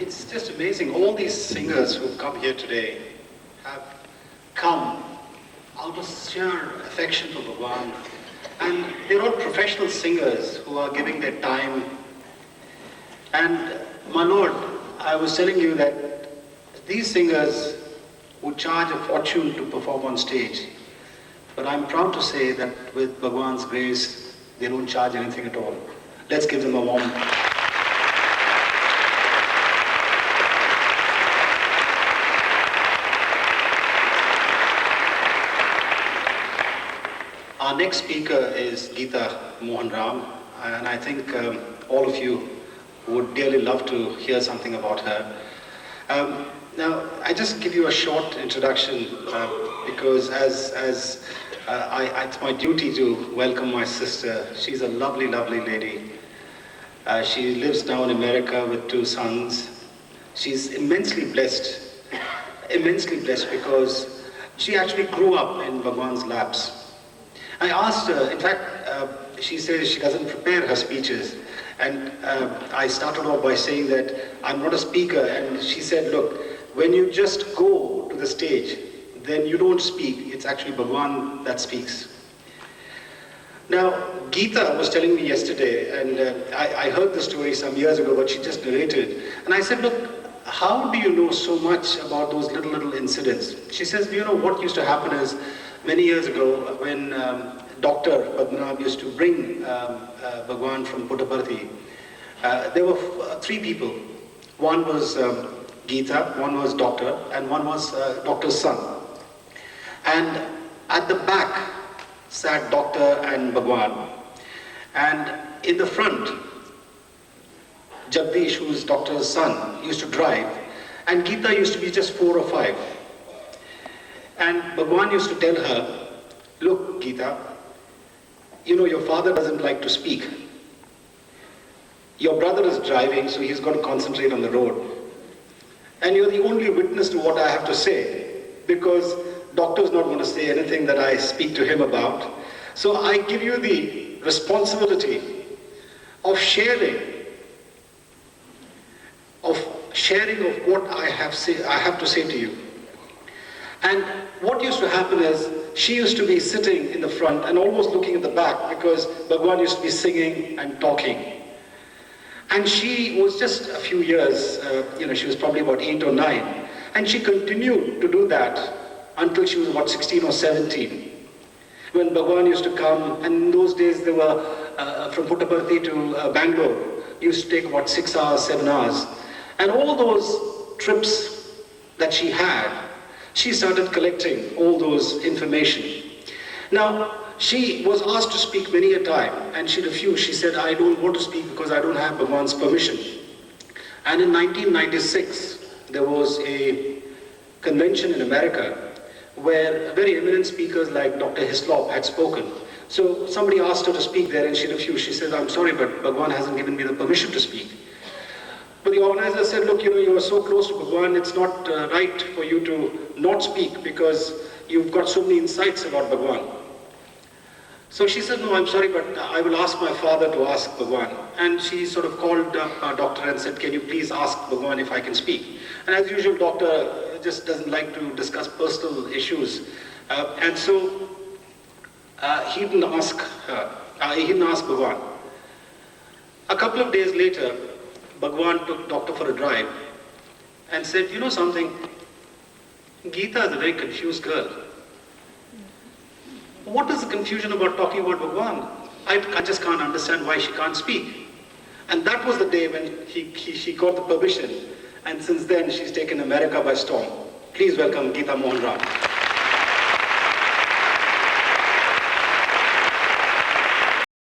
it's just amazing. All these singers who've come here today have come out of sheer affection for Bhagwan. And they're all professional singers who are giving their time. And my Lord, I was telling you that these singers would charge a fortune to perform on stage. But I'm proud to say that with Bhagwan's grace, they don't charge anything at all. Let's give them a warm. Our next speaker is Gita Mohan Ram, and I think all of you would dearly love to hear something about her. Now, I just give you a short introduction because it's my duty to welcome my sister. She's a lovely, lovely lady. She lives now in America with 2 sons. She's immensely blessed because she actually grew up in Bhagwan's laps. I asked her, in fact, she says she doesn't prepare her speeches. And I started off by saying that I'm not a speaker. And she said, look, when you just go to the stage, then you don't speak. It's actually Bhagwan that speaks. Now, Gita was telling me yesterday, and I heard the story some years ago, but she just narrated. And I said, look, how do you know so much about those little incidents? She says, you know, what used to happen is, many years ago, when Dr. Padmanabh used to bring Bhagwan from Puttaparthi, there were 3 people. One was Gita, one was doctor, and one was doctor's son. And at the back sat doctor and Bhagwan. And in the front, Jagdish, who is doctor's son, used to drive. And Gita used to be just 4 or 5. And Bhagwan used to tell her, look, Gita, you know, your father doesn't like to speak. Your brother is driving, so he's got to concentrate on the road. And you're the only witness to what I have to say, because doctor's not going to say anything that I speak to him about. So I give you the responsibility of sharing of what I have to say to you. And what used to happen is, she used to be sitting in the front and almost looking at the back because Bhagwan used to be singing and talking. And she was just a few years, she was probably about 8 or 9. And she continued to do that until she was about 16 or 17. When Bhagwan used to come, and in those days they were from Puttaparthi to Bangalore, used to take about 6 hours, 7 hours. And all those trips that she had, she started collecting all those information. Now, she was asked to speak many a time, and she refused. She said, I don't want to speak because I don't have Bhagwan's permission. And in 1996, there was a convention in America where very eminent speakers like Dr. Hislop had spoken. So somebody asked her to speak there, and she refused. She said, I'm sorry, but Bhagwan hasn't given me the permission to speak. But the organizer said, look, you are so close to Bhagwan, it's not right for you to not speak because you've got so many insights about Bhagwan. So she said, no, I'm sorry, but I will ask my father to ask Bhagwan. And she sort of called up our doctor and said, can you please ask Bhagwan if I can speak? And as usual, doctor just doesn't like to discuss personal issues. And so he didn't ask her. He didn't ask Bhagwan. A couple of days later, Bhagwan took doctor for a drive and said, you know something, Gita is a very confused girl. What is the confusion about talking about Bhagwan? I just can't understand why she can't speak. And that was the day when she got the permission. And since then, she's taken America by storm. Please welcome Gita Mohan Ram.